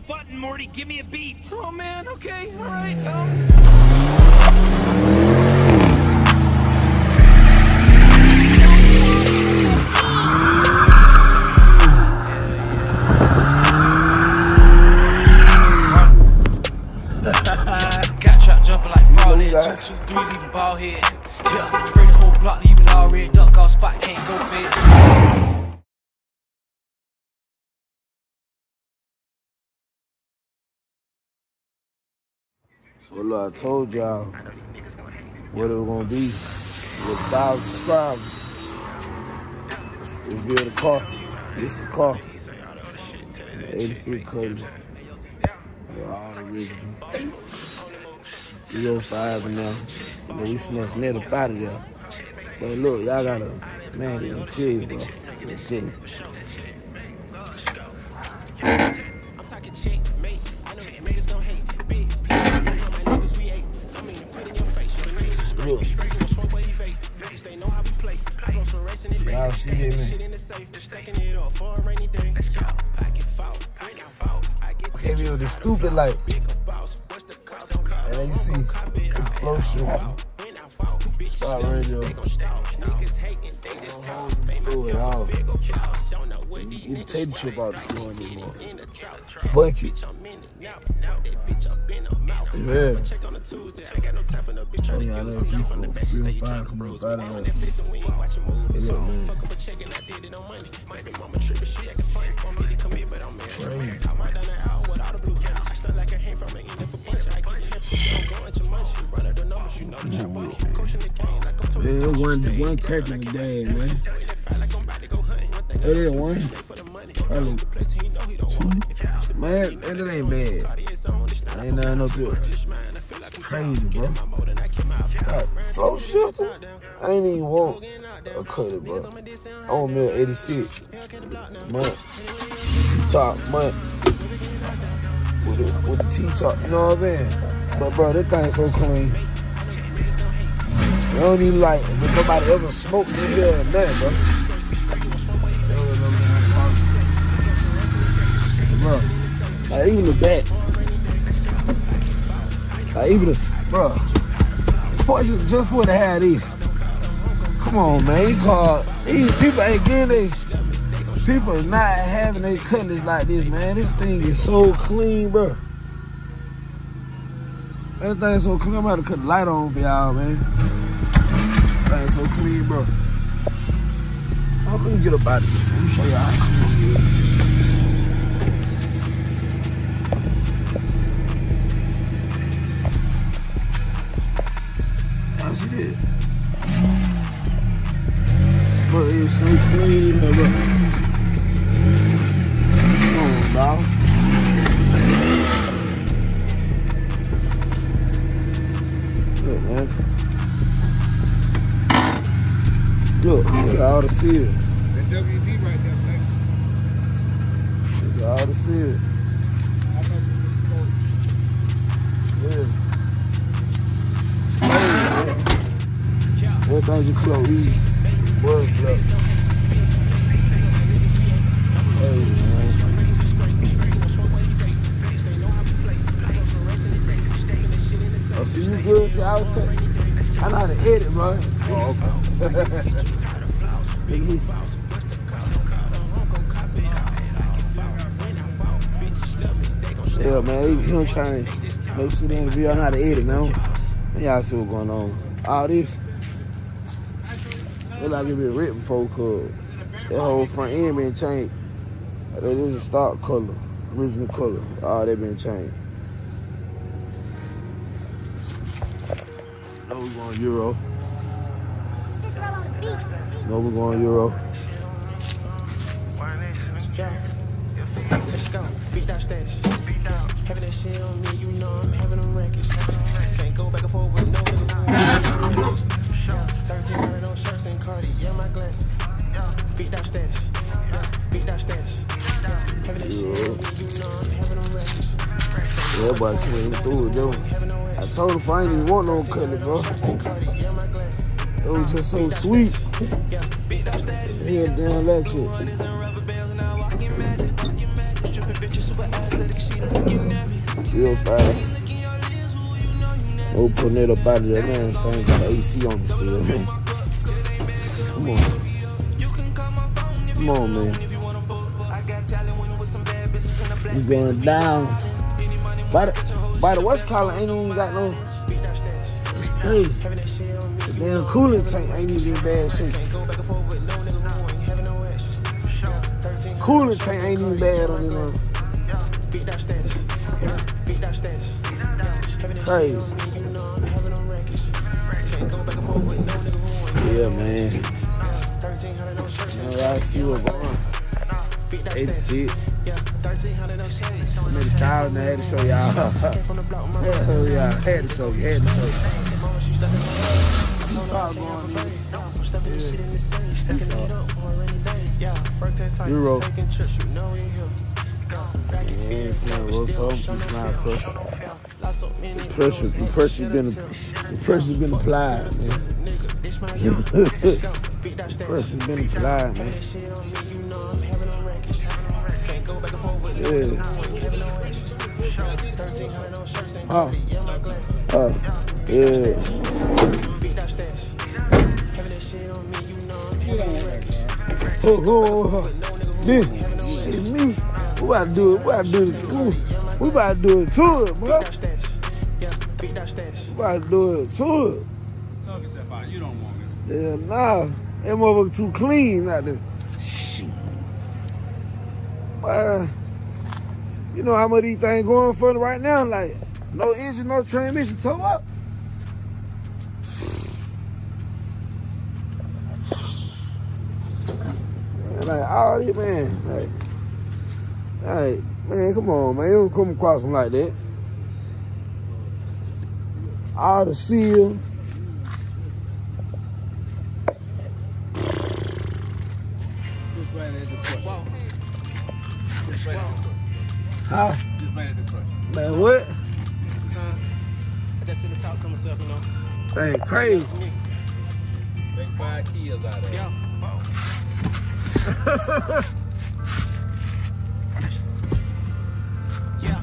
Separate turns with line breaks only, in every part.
button, Morty. Give me a beat. Oh man, okay, all right.
Got trap jumping like fraud. 2, 2, 3, leaving ball head. Yeah, spray the whole block, leave it all red. Duck off spot, can't go fit.
So look, I told y'all what it was gonna be with 1,000 subscribers. Reveal the car. This the car. 86 color. All original. 305 and now. You know, we snatching that up out of there. But look, y'all gotta, man, the interior, bro. Legit. Look. Y'all see that, man? Okay, we with the stupid light. And they see the flow show. Start radio. Throw it off. You can take the trip out the floor anymore. Bucket. Yeah. Oh, yeah, I know people. 305 coming up out of there. Look, man. Crazy. Yeah, one crack in the day, man. That ain't one. Probably 2. Man, that ain't bad. Ain't nothing up here. Crazy, bro. God, flow shifter? I ain't even want a cutter, bro. I want me an 86 month. T-top month. With the T-top, you know what I'm saying? But bro, this thing's so clean. You don't even like if nobody ever smoked in here or nothing, bro. Bro, like even the back. Like even the, bro, just for to have this. Come on, man. These people ain't getting they, people are not having their cutlass like this, man. This thing is so clean, bro. That thing's so clean. I'm about to cut the light on for y'all, man. That thing's so clean, bro. Let me get up out of here. Let me show y'all how clean it is. Y'all see that? Bro, it's so clean in here, bro. Come on, dog. Look, man. Look at all the seal.
That WD right there, man.
Look at all the seal. Yeah. It's crazy, man. Everything you close easy. Word club. Hey, man. Oh, see you good? See, I was telling you. I know how to edit, bro. Oh, okay. Big hit. Yeah, man, he don't try to make sure they in the video. I know how to edit, man. Y'all see what's going on. All this. It's like it been written before, cause that whole front end been changed. That is a stock color, original color. All that been changed. No, we're going Euro. No, we're going Euro.
Let's go, beat that status. Having that shit on me, you know I'm having them records. Can't go back and forth with no one. 1300 on shirts and Cardi, yeah, my glasses. Beat that status. Beat that status. Having that shit on me, you know I'm having them records.
Yeah, but I came through it, though. I told him I ain't even want no color, bro. It was just so sweet. Yeah, damn that shit. still fighting. No tornado body there, man. This thing got AC on the still, man. Come on. Come on, man. We going down. By the what's calling ain't even got no. It's crazy. The damn cooling tank ain't even in bad shape. Cooling tank ain't even bad on it now. Crazy. Yeah, man. I see what's going on. 86. I made a thousand. I had to show y'all. Hell yeah, I had to show you. Talk going on. Euro. Yeah, the pressure's been applied, man. The pressure's been applied, man. Yeah. Yeah. This shit me. We about to do it. We about to do it to it, bro. We about to do it to it.
You don't want it.
Yeah, nah. That motherfucker too clean out there. Shit. You know how much these things going for right now? Like, no engine, no transmission, toe up. Man, like, all this, man. Like, man, come on, man. You don't come across them like that. All the seal. Huh?
Just ran at the crush.
Man, what?
I just sit and talk to myself, you know.
Dang, crazy.
Take 5 kills out of it.
Yeah. Yeah.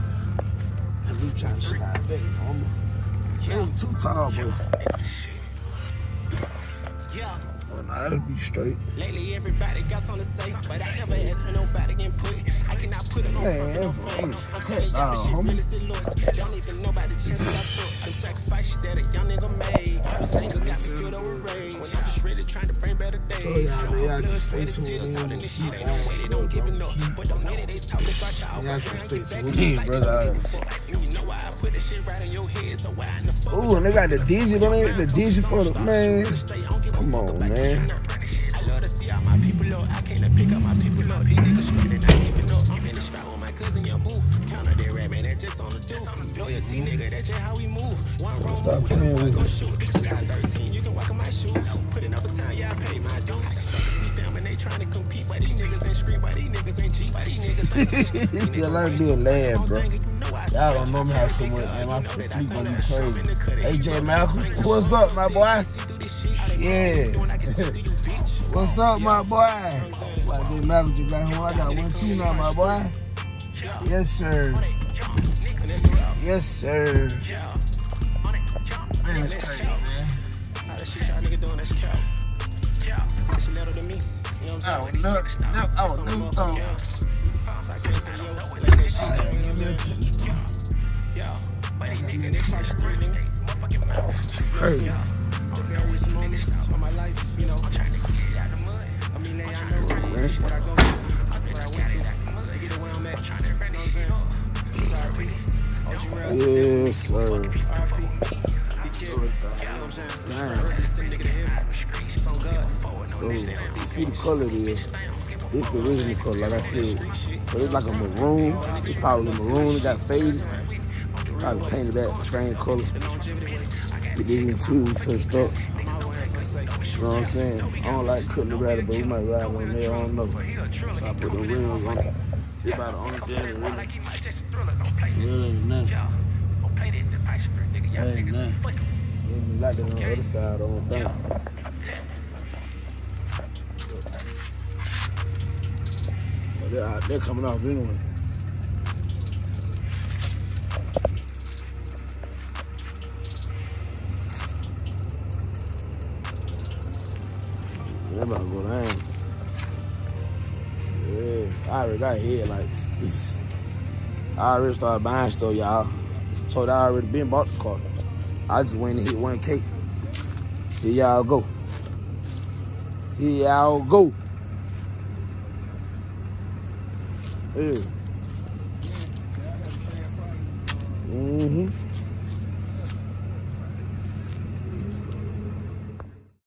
We trying to slide back, mama. Yeah, too tall, bro.
Yeah.
Oh, nah, that'll be straight.
Lately, everybody got something to say, but I never asked for nobody input. I cannot put it on
Man,
fucking no fame. I'm telling you, this shit really still lost. Don't even know about the chances I took. The sacrifice that a young nigga made. This anger got me filled up with rage. When I'm just really trying to bring better days.
Oh, yeah, man, y'all can stay tuned in.
Don't give it up, but the minute they talk about y'all,
Y'all can stay tuned in, brother.
you know why I put that shit right in your head, so why in the fuck?
Ooh, and they got the digit on it, the digit for the, man. Come on, man.
I love to see all my people up. I can't pick up my people up. These niggas shooting, not keeping up. I'm in the spot with my cousin, your boo. Counter that rap, man, that just on the do. Loyalty, nigga, that's just how we move. One wrong move, we gon' shoot. This is 13, you can walk in my shoes. Put it up a time, yeah, I pay my dues. We filming, they trying to compete, but these niggas ain't scream, but these niggas ain't cheap, but these niggas ain't
Yeah, let me do a laugh, bro. Y'all don't know me how so much, man. My feet gonna be crazy. AJ Malcolm, what's up, my boy? Yeah. What's up, my boy? AJ Malcolm just got home. I got 1-2 now, my boy. Yes, sir. Yes, sir. Man, it's crazy, man. I would never thought. Crazy. Yes, sir. So, see the color it is. It's the original color, like I said. So it's like a maroon. It's probably maroon. It got faded. Probably painted that same color. It didn't too touched up. You know what I'm saying? I don't like cutting the rabbit, but we might ride one there. I don't know. So I put the rims on it. It's about the only thing that really ain't nothing. Ain't nothing. Ain't like that on the other side, I don't think. They're coming off anyway. That about to go down. Yeah, I already got headlights. I already started buying stuff, y'all. Told I already been bought the car. I just went and hit 1K. Here y'all go. Here y'all go. Yeah.